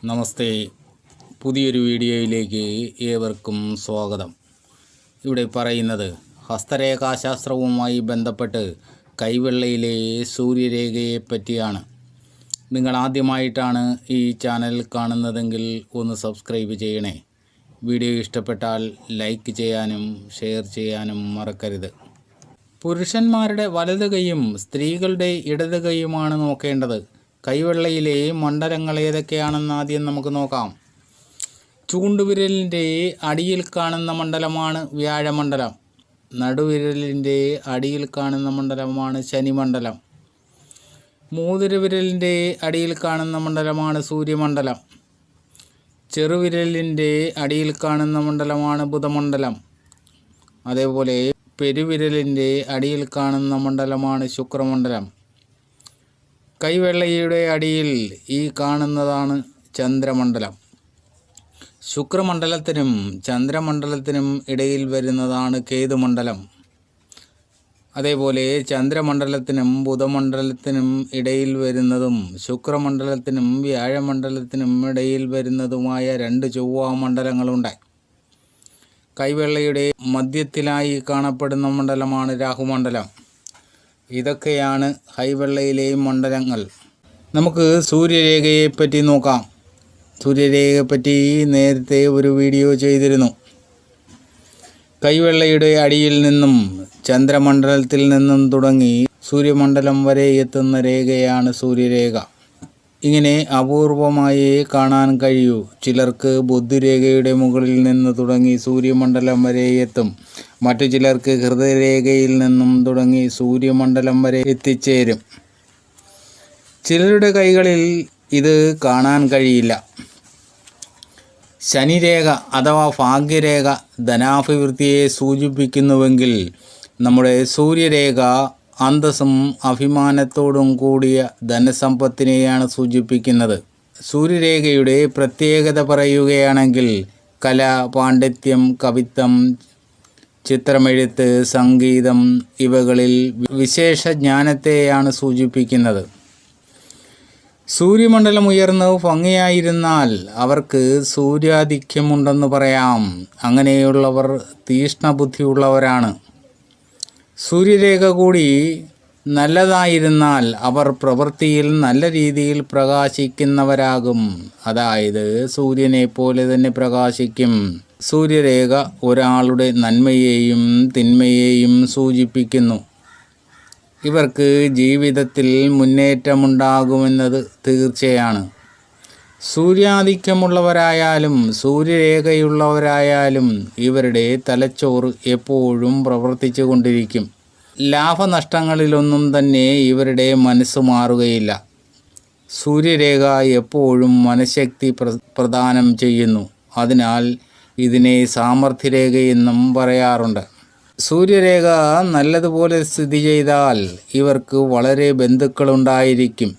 നമസ്തേ, പുതിയൊരു വീഡിയോയിലേക്ക് ഏവർക്കും സ്വാഗതം. ഇവിടെ പറയുന്നത് ഹസ്തരേഖാശാസ്ത്രവുമായി ബന്ധപ്പെട്ട് കൈവെള്ളയിലെ സൂര്യരേഖയെ പറ്റിയാണ്. നിങ്ങൾ ആദ്യമായിട്ടാണ് ഈ ചാനൽ കാണുന്നതെങ്കിൽ ഒന്ന് സബ്സ്ക്രൈബ് ചെയ്യണേ. വീഡിയോ ഇഷ്ടപ്പെട്ടാൽ ലൈക്ക് ചെയ്യാനും ഷെയർ ചെയ്യാനും മറക്കരുത്. പുരുഷന്മാരുടെ വലത് കൈയും സ്ത്രീകളുടെ ഇടത് കൈയുമാണ് നോക്കേണ്ടത്. കൈവെള്ളയിലെ മണ്ഡലങ്ങൾ ഏതൊക്കെയാണെന്ന് ആദ്യം നമുക്ക് നോക്കാം. ചൂണ്ടുവിരലിൻ്റെ അടിയിൽ കാണുന്ന മണ്ഡലമാണ് വ്യാഴമണ്ഡലം. നടുവിരലിൻ്റെ അടിയിൽ കാണുന്ന മണ്ഡലമാണ് ശനിമണ്ഡലം. മൂതിരവിരലിൻ്റെ അടിയിൽ കാണുന്ന മണ്ഡലമാണ് സൂര്യമണ്ഡലം. ചെറുവിരലിൻ്റെ അടിയിൽ കാണുന്ന മണ്ഡലമാണ് ബുധമണ്ഡലം. അതേപോലെ പെരുവിരലിൻ്റെ അടിയിൽ കാണുന്ന മണ്ഡലമാണ് ശുക്രമണ്ഡലം. കൈവെള്ളയുടെ അടിയിൽ ഈ കാണുന്നതാണ് ചന്ദ്രമണ്ഡലം. ശുക്രമണ്ഡലത്തിനും ചന്ദ്രമണ്ഡലത്തിനും ഇടയിൽ വരുന്നതാണ് കേതുമണ്ഡലം. അതേപോലെ ചന്ദ്രമണ്ഡലത്തിനും ബുധമണ്ഡലത്തിനും ഇടയിൽ വരുന്നതും ശുക്രമണ്ഡലത്തിനും വ്യാഴമണ്ഡലത്തിനും ഇടയിൽ വരുന്നതുമായ 2 ചൊവ്വാമണ്ഡലങ്ങളുണ്ട്. കൈവെള്ളയുടെ മധ്യത്തിലായി കാണപ്പെടുന്ന മണ്ഡലമാണ് രാഹുമണ്ഡലം. ഇതൊക്കെയാണ് കൈവെള്ളയിലെ മണ്ഡലങ്ങൾ. നമുക്ക് സൂര്യരേഖയെപ്പറ്റി നോക്കാം. സൂര്യരേഖയെപ്പറ്റി നേരത്തെ ഒരു വീഡിയോ ചെയ്തിരുന്നു. കൈവെള്ളയുടെ അടിയിൽ നിന്നും ചന്ദ്രമണ്ഡലത്തിൽ നിന്നും തുടങ്ങി സൂര്യമണ്ഡലം വരെ എത്തുന്ന രേഖയാണ് സൂര്യരേഖ. ഇങ്ങനെ അപൂർവമായി കാണാൻ കഴിയൂ. ചിലർക്ക് ബുദ്ധിരേഖയുടെ മുകളിൽ നിന്ന് തുടങ്ങി സൂര്യമണ്ഡലം വരെ എത്തും. മറ്റു ചിലർക്ക് ഹൃദയരേഖയിൽ നിന്നും തുടങ്ങി സൂര്യമണ്ഡലം വരെ എത്തിച്ചേരും. ചിലരുടെ കൈകളിൽ ഇത് കാണാൻ കഴിയില്ല. ശനിരേഖ അഥവാ ഭാഗ്യരേഖ ധനാഭിവൃദ്ധിയെ സൂചിപ്പിക്കുന്നുവെങ്കിൽ നമ്മുടെ സൂര്യരേഖ അന്തസ്സും അഭിമാനത്തോടും കൂടിയ ധനസമ്പത്തിനെയാണ് സൂചിപ്പിക്കുന്നത്. സൂര്യരേഖയുടെ പ്രത്യേകത പറയുകയാണെങ്കിൽ കല, പാണ്ഡിത്യം, കവിത്വം, ചിത്രമെഴുത്ത്, സംഗീതം ഇവകളിൽ വിശേഷ ജ്ഞാനത്തെയാണ് സൂചിപ്പിക്കുന്നത്. സൂര്യമണ്ഡലം ഉയർന്ന് ഭംഗിയായിരുന്നാൽ അവർക്ക് സൂര്യാധിക്യമുണ്ടെന്ന് പറയാം. അങ്ങനെയുള്ളവർ തീക്ഷ്ണബുദ്ധിയുള്ളവരാണ്. സൂര്യരേഖ കൂടി നല്ലതായിരുന്നാൽ അവർ പ്രവൃത്തിയിൽ നല്ല രീതിയിൽ പ്രകാശിക്കുന്നവരാകും. അതായത് സൂര്യനെ പോലെ തന്നെ പ്രകാശിക്കും. സൂര്യരേഖ ഒരാളുടെ നന്മയെയും തിന്മയെയും സൂചിപ്പിക്കുന്നു. ഇവർക്ക് ജീവിതത്തിൽ മുന്നേറ്റമുണ്ടാകുമെന്നത് തീർച്ചയാണ്. സൂര്യാധിക്യമുള്ളവരായാലും സൂര്യരേഖയുള്ളവരായാലും ഇവരുടെ തലച്ചോറ് എപ്പോഴും പ്രവർത്തിച്ചു കൊണ്ടിരിക്കും. ലാഭനഷ്ടങ്ങളിലൊന്നും തന്നെ ഇവരുടെ മനസ്സ് മാറുകയില്ല. സൂര്യരേഖ എപ്പോഴും മനഃശക്തി പ്രദാനം ചെയ്യുന്നു. അതിനാൽ ഇതിനെ സാമർഥ്യരേഖയെന്നും പറയാറുണ്ട്. സൂര്യരേഖ നല്ലതുപോലെ സ്ഥിതി ചെയ്താൽ ഇവർക്ക് വളരെ ബന്ധുക്കളുണ്ടായിരിക്കും.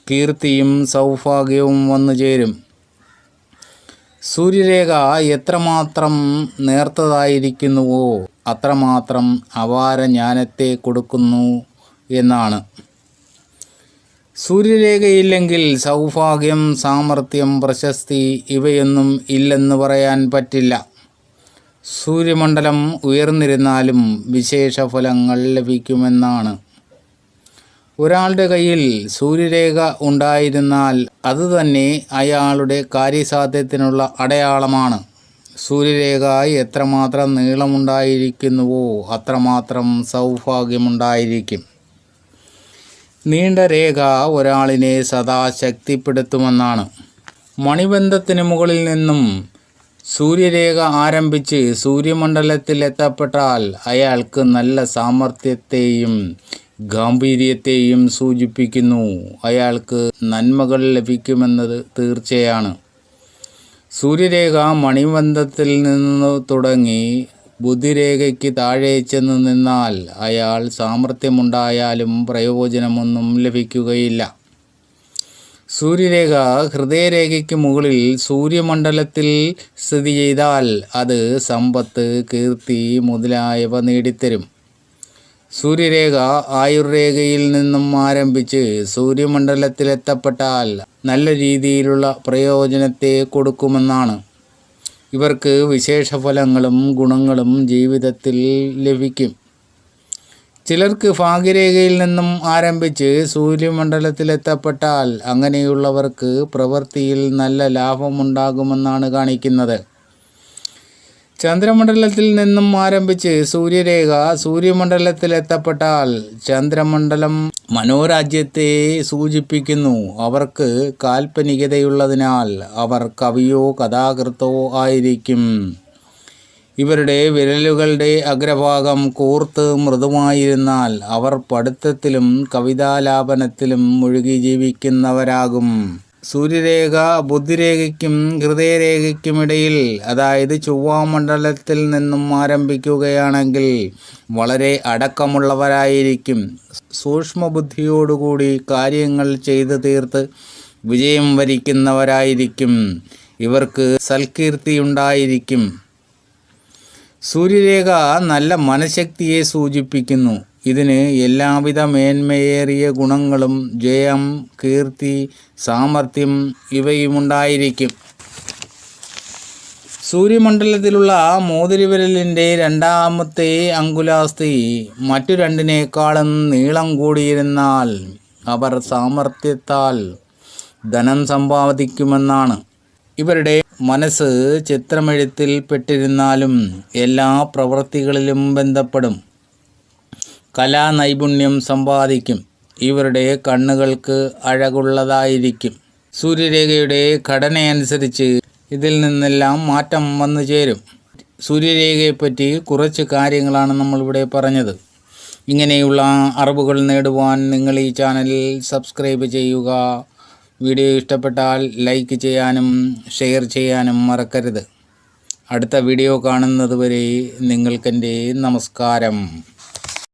കീർത്തിയും സൗഭാഗ്യവും വന്നു ചേരും. സൂര്യരേഖ എത്രമാത്രം നേർത്തതായിരിക്കുന്നുവോ അത്രമാത്രം അപാര ജ്ഞാനത്തെ കൊടുക്കുന്നു എന്നാണ്. സൂര്യരേഖയില്ലെങ്കിൽ സൗഭാഗ്യം, സാമർത്ഥ്യം, പ്രശസ്തി ഇവയൊന്നും ഇല്ലെന്ന് പറയാൻ പറ്റില്ല. സൂര്യമണ്ഡലം ഉയർന്നിരുന്നാലും വിശേഷ ഫലങ്ങൾ ലഭിക്കുമെന്നാണ്. ഒരാളുടെ കയ്യിൽ സൂര്യരേഖ ഉണ്ടായിരുന്നാൽ അതുതന്നെ അയാളുടെ കാര്യസാധ്യത്തിനുള്ള അടയാളമാണ്. സൂര്യരേഖ എത്രമാത്രം നീളമുണ്ടായിരിക്കുന്നുവോ അത്രമാത്രം സൗഭാഗ്യമുണ്ടായിരിക്കും. നീണ്ട രേഖ ഒരാളിനെ സദാ ശക്തിപ്പെടുത്തുമെന്നാണ്. മണിബന്ധത്തിന് മുകളിൽ നിന്നും സൂര്യരേഖ ആരംഭിച്ച് സൂര്യമണ്ഡലത്തിൽ എത്തപ്പെട്ടാൽ അയാൾക്ക് നല്ല സാമർത്ഥ്യത്തെയും ഗാംഭീര്യത്തെയും സൂചിപ്പിക്കുന്നു. അയാൾക്ക് നന്മകൾ ലഭിക്കുമെന്നത് തീർച്ചയാണ്. സൂര്യരേഖ മണിബന്ധത്തിൽ നിന്ന് തുടങ്ങി ബുദ്ധിരേഖയ്ക്ക് താഴെ ചെന്ന് നിന്നാൽ അയാൾ സാമർത്ഥ്യമുണ്ടായാലും പ്രയോജനമൊന്നും ലഭിക്കുകയില്ല. സൂര്യരേഖ ഹൃദയരേഖയ്ക്ക് മുകളിൽ സൂര്യമണ്ഡലത്തിൽ സ്ഥിതി ചെയ്താൽ അത് സമ്പത്ത്, കീർത്തി മുതലായവ നേടിത്തരും. സൂര്യരേഖ ആയുർരേഖയിൽ നിന്നും ആരംഭിച്ച് സൂര്യമണ്ഡലത്തിലെത്തപ്പെട്ടാൽ നല്ല രീതിയിലുള്ള പ്രയോജനത്തെ കൊടുക്കുമെന്നാണ്. ഇവർക്ക് വിശേഷ ഫലങ്ങളും ഗുണങ്ങളും ജീവിതത്തിൽ ലഭിക്കും. ചിലർക്ക് ഭാഗ്യരേഖയിൽ നിന്നും ആരംഭിച്ച് സൂര്യമണ്ഡലത്തിലെത്തപ്പെട്ടാൽ അങ്ങനെയുള്ളവർക്ക് പ്രവൃത്തിയിൽ നല്ല ലാഭമുണ്ടാകുമെന്നാണ് കാണിക്കുന്നത്. ചന്ദ്രമണ്ഡലത്തിൽ നിന്നും ആരംഭിച്ച് സൂര്യമണ്ഡലത്തിലെത്തപ്പെട്ടാൽ ചന്ദ്രമണ്ഡലം മനോരാജ്യത്തെ സൂചിപ്പിക്കുന്നു. അവർക്ക് കാൽപ്പനികതയുള്ളതിനാൽ അവർ കവിയോ കഥാകൃത്തോ ആയിരിക്കും. ഇവരുടെ വിരലുകളുടെ അഗ്രഭാഗം കൂർത്ത് മൃദുവായിരുന്നാൽ അവർ പഠിത്തത്തിലും കവിതാലാപനത്തിലും മുഴുകി ജീവിക്കുന്നവരാകും. സൂര്യരേഖ ബുദ്ധിരേഖയ്ക്കും ഹൃദയരേഖയ്ക്കുമിടയിൽ, അതായത് ചൊവ്വാമണ്ഡലത്തിൽ നിന്നും ആരംഭിക്കുകയാണെങ്കിൽ വളരെ അടക്കമുള്ളവരായിരിക്കും. സൂക്ഷ്മബുദ്ധിയോടുകൂടി കാര്യങ്ങൾ ചെയ്തു തീർത്ത് വിജയം വരിക്കുന്നവരായിരിക്കും. ഇവർക്ക് സൽകീർത്തിയുണ്ടായിരിക്കും. സൂര്യരേഖ നല്ല മനഃശക്തിയെ സൂചിപ്പിക്കുന്നു. ഇതിന് എല്ലാവിധ മേന്മയേറിയ ഗുണങ്ങളും ജയം, കീർത്തി, സാമർഥ്യം ഇവയുമുണ്ടായിരിക്കും. സൂര്യമണ്ഡലത്തിലുള്ള മോതിരവിരലിൻ്റെ രണ്ടാമത്തെ അങ്കുലാസ്ഥി മറ്റു രണ്ടിനേക്കാളും നീളം കൂടിയിരുന്നാൽ അവർ സാമർഥ്യത്താൽ ധനം സമ്പാദിക്കുമെന്നാണ്. ഇവരുടെ മനസ്സ് ചിത്രമെഴുത്തിൽ പെട്ടിരുന്നാലും എല്ലാ പ്രവൃത്തികളിലും ബന്ധപ്പെടും. കലാനൈപുണ്യം സമ്പാദിക്കും. ഇവരുടെ കണ്ണുകൾക്ക് അഴകുള്ളതായിരിക്കും. സൂര്യരേഖയുടെ ഘടനയനുസരിച്ച് ഇതിൽ നിന്നെല്ലാം മാറ്റം വന്നു ചേരും. സൂര്യരേഖയെപ്പറ്റി കുറച്ച് കാര്യങ്ങളാണ് നമ്മളിവിടെ പറഞ്ഞത്. ഇങ്ങനെയുള്ള അറിവുകൾ നേടുവാൻ നിങ്ങൾ ഈ ചാനലിൽ സബ്സ്ക്രൈബ് ചെയ്യുക. വീഡിയോ ഇഷ്ടപ്പെട്ടാൽ ലൈക്ക് ചെയ്യാനും ഷെയർ ചെയ്യാനും മറക്കരുത്. അടുത്ത വീഡിയോ കാണുന്നത് വരെ നിങ്ങൾക്കെൻ്റെ നമസ്കാരം.